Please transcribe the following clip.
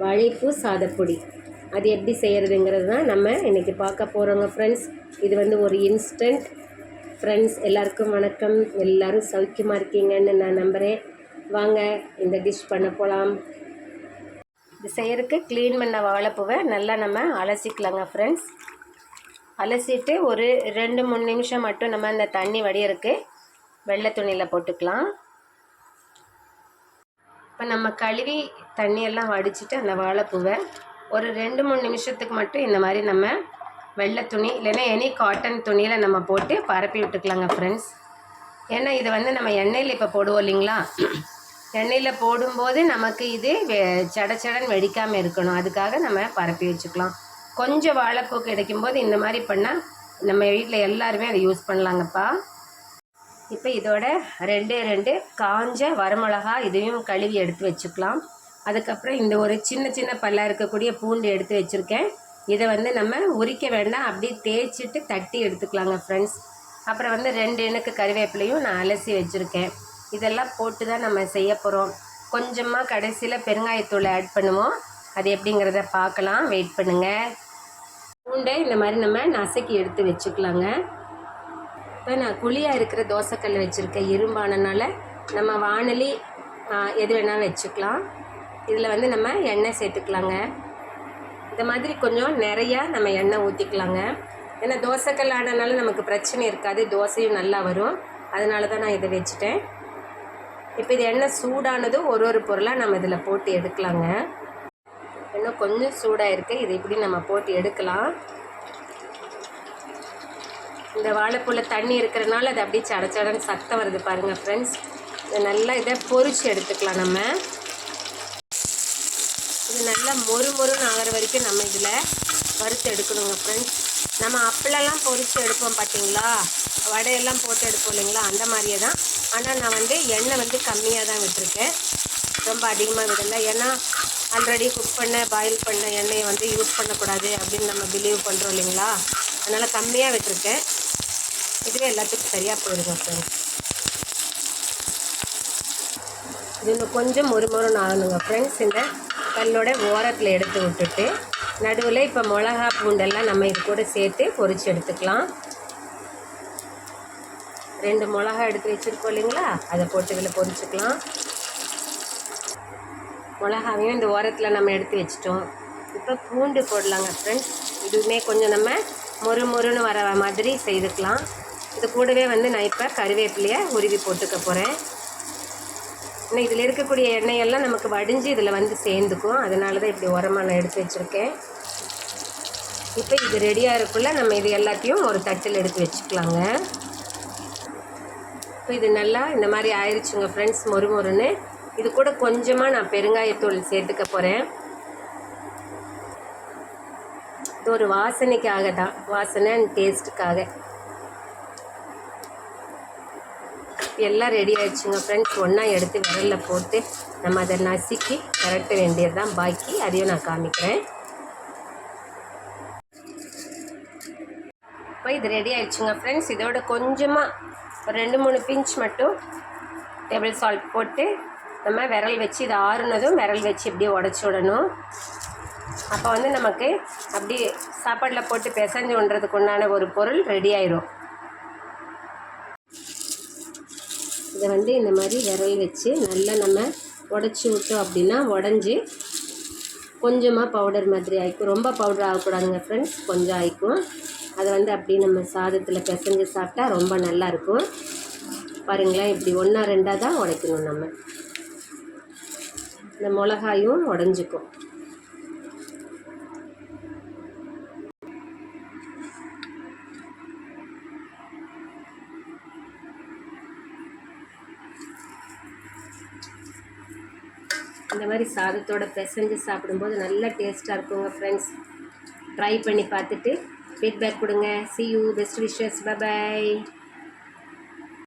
வாழைப்பூ சாதப்பொடி. அது எப்படி செய்கிறதுங்கிறது தான் நம்ம இன்றைக்கி பார்க்க போகிறோங்க ஃப்ரெண்ட்ஸ். இது வந்து ஒரு இன்ஸ்டன்ட். ஃப்ரெண்ட்ஸ் எல்லாருக்கும் வணக்கம். எல்லோரும் சௌக்கியமாக இருக்கீங்கன்னு நான் நம்புகிறேன். வாங்க இந்த டிஷ் பண்ண போகலாம். இது செய்கிறதுக்கு க்ளீன் பண்ண வாழைப்பூவை நல்லா நம்ம அலசிக்கலாங்க ஃப்ரெண்ட்ஸ். அலசிட்டு ஒரு 2-3 நிமிஷம் மட்டும் நம்ம அந்த தண்ணி வடியறதுக்கு வெள்ளை துணியில் போட்டுக்கலாம். இப்போ நம்ம கழுவி தண்ணியெல்லாம் வடிச்சிட்டு அந்த வாழைப்பூவை ஒரு 2-3 நிமிஷத்துக்கு மட்டும் இந்த மாதிரி நம்ம வெள்ளை துணி இல்லைன்னா எனி காட்டன் துணியில் நம்ம போட்டு பரப்பி விட்டுக்கலாங்க ஃப்ரெண்ட்ஸ். ஏன்னா இது வந்து நம்ம எண்ணெயில் இப்போ போடுவோம் இல்லைங்களா, எண்ணெயில் போடும்போது நமக்கு இது சடச்சடன் வெடிக்காமல் இருக்கணும். அதுக்காக நம்ம பரப்பி வச்சுக்கலாம். கொஞ்சம் வாழைப்பூ கிடைக்கும்போது இந்த மாதிரி பண்ணால் நம்ம வீட்டில் எல்லாருமே அதை யூஸ் பண்ணலாங்கப்பா. இப்போ இதோட 2 காஞ்ச வரமிளகா இதையும் கழுவி எடுத்து வச்சுக்கலாம். அதுக்கப்புறம் இந்த ஒரு சின்ன சின்ன பல்லாக இருக்கக்கூடிய பூண்டு எடுத்து வச்சுருக்கேன். இதை வந்து நம்ம உரிக்க வேண்டாம், அப்படியே தேய்ச்சிட்டு தட்டி எடுத்துக்கலாங்க ஃப்ரெண்ட்ஸ். அப்புறம் வந்து 2 இனுக்கு கறிவேப்பிலையும் நான் அலசி வச்சுருக்கேன். இதெல்லாம் போட்டு தான் நம்ம செய்ய போகிறோம். கொஞ்சமாக கடைசியில் பெருங்காயத்தூளை ஆட் பண்ணுவோம். அது எப்படிங்கிறத பார்க்கலாம், வெயிட் பண்ணுங்கள். பூண்டை இந்த மாதிரி நம்ம நசுக்கி எடுத்து வச்சுக்கலாங்க. இப்போ நான் குழியாக இருக்கிற தோசைக்கல் வச்சுருக்கேன், இரும்பானனால நம்ம வானலி எது வேணாலும் வச்சுக்கலாம். இதில் வந்து நம்ம எண்ணெய் சேர்த்துக்கலாங்க. இந்த மாதிரி கொஞ்சம் நிறையா நம்ம எண்ணெய் ஊற்றிக்கலாங்க. ஏன்னா தோசைக்கல் ஆனனால நமக்கு பிரச்சனை இருக்காது, தோசையும் நல்லா வரும். அதனால தான் நான் இதை வச்சுட்டேன். இப்போ இது எண்ணெய் சூடானதும் ஒரு பொருளாக நம்ம இதில் போட்டு எடுக்கலாங்க. இன்னும் கொஞ்சம் சூடாக இருக்குது, இது இப்படி நம்ம போட்டு எடுக்கலாம். இந்த வாழைப்பூவில் தண்ணி இருக்கிறதுனால அது அப்படியே சடச்சடன்னு சத்தம் வருது பாருங்கள் ஃப்ரெண்ட்ஸ். இதை நல்லா இதை பொரிச்சு எடுத்துக்கலாம். நம்ம இது நல்லா மொறுன்னு ஆகிற வரைக்கும் நம்ம இதில் வறுத்து எடுக்கணுங்க ஃப்ரெண்ட்ஸ். நம்ம அப்பளெல்லாம் பொரித்து எடுப்போம் பார்த்தீங்களா, வடையெல்லாம் போட்டு எடுப்போம் இல்லைங்களா, அந்த மாதிரியே தான். ஆனால் நான் வந்து எண்ணெய் வந்து கம்மியாக தான் விட்டுருக்கேன், ரொம்ப அதிகமாக விடலை. ஏன்னா ஆல்ரெடி குக் பண்ண பாயில் பண்ண எண்ணெயை வந்து யூஸ் பண்ணக்கூடாது அப்படின்னு நம்ம பிலீவ் பண்ணுறோம் இல்லைங்களா, அதனால் கம்மியாக விட்டுருக்கேன். இதுவே எல்லாத்துக்கும் சரியாக போயிடுங்க ஃப்ரெண்ட்ஸ். இது இன்னும் கொஞ்சம் மொறுன்னு ஆகணுங்க ஃப்ரெண்ட்ஸ். இந்த கல்லோட ஓரத்தில் எடுத்து விட்டுட்டு நடுவில் இப்போ மிளகா பூண்டெல்லாம் நம்ம இது கூட சேர்த்து பொரித்து எடுத்துக்கலாம். 2 மிளகா எடுத்து வச்சுருக்கோம் இல்லைங்களா, அதை போட்டு இதில் பொரிச்சுக்கலாம். மிளகாவையும் இந்த ஓரத்தில் நம்ம எடுத்து வச்சிட்டோம். இப்போ பூண்டு போடலாங்க ஃப்ரெண்ட்ஸ். இதுவுமே கொஞ்சம் நம்ம மொறுன்னு வர மாதிரி செய்துக்கலாம். இது கூடவே வந்து நான் இப்போ கறிவேப்பிலையை உருவி போட்டுக்க போகிறேன். இன்னும் இதில் இருக்கக்கூடிய எண்ணெயெல்லாம் நமக்கு வடிஞ்சு இதில் வந்து சேர்ந்துக்கும், அதனால தான் இப்படி உரமாக நான் எடுத்து வச்சுருக்கேன். இப்போ இது ரெடியாக இருக்குள்ள நம்ம இது எல்லாத்தையும் ஒரு தட்டில் எடுத்து வச்சுக்கலாங்க. இப்போ இது நல்லா இந்த மாதிரி ஆயிடுச்சுங்க ஃப்ரெண்ட்ஸ், மொறுன்னு. இது கூட கொஞ்சமாக நான் பெருங்காயத்தூள் சேர்த்துக்க போகிறேன். இது ஒரு வாசனைக்காக தான், வாசனை அண்ட் டேஸ்ட்டுக்காக. எல்லாம் ரெடி ஆகிடுச்சுங்க ஃப்ரெண்ட்ஸ். ஒன்றா எடுத்து விரலில் போட்டு நம்ம அதை நசுக்கி கரெக்ட வேண்டியது தான், பாக்கி அதையும் நான் காமிக்கிறேன். இப்போ இது ரெடி ஆகிடுச்சுங்க ஃப்ரெண்ட்ஸ். இதோட கொஞ்சமாக ஒரு 2-3 பிஞ்ச் மட்டும் டேபிள் சால்ட் போட்டு நம்ம விரல் வச்சு இது ஆறுனதும் விரல் வச்சு இப்படியே உடச்சி விடணும். அப்போ வந்து நமக்கு அப்படி சாப்பாட்டில் போட்டு பிசைஞ்சு விடுறதுக்கு உண்டான ஒரு பொருள் ரெடி ஆயிடும். இதை வந்து இந்த மாதிரி விரல் வச்சு நல்லா நம்ம உடச்சி விட்டோம் அப்படின்னா உடஞ்சி கொஞ்சமாக பவுடர் மாதிரி ஆகிக்கும். ரொம்ப பவுடர் ஆகக்கூடாதுங்க ஃப்ரெண்ட்ஸ், கொஞ்சம் ஆகிக்கும். அதை வந்து அப்படியே நம்ம சாதத்தில் பிசைஞ்சு சாப்பிட்டா ரொம்ப நல்லாயிருக்கும். பாருங்களேன், இப்படி 1-2 தான் உடைக்கணும். நம்ம இந்த மிளகாயும் உடஞ்சிக்கும். இந்த மாதிரி சாதத்தோட பிசைஞ்சு சாப்பிடும்போது நல்லா டேஸ்ட்டாக இருக்குங்க ஃப்ரெண்ட்ஸ். ட்ரை பண்ணி பார்த்துட்டு ஃபீட்பேக் கொடுங்க. See you, best wishes, bye bye.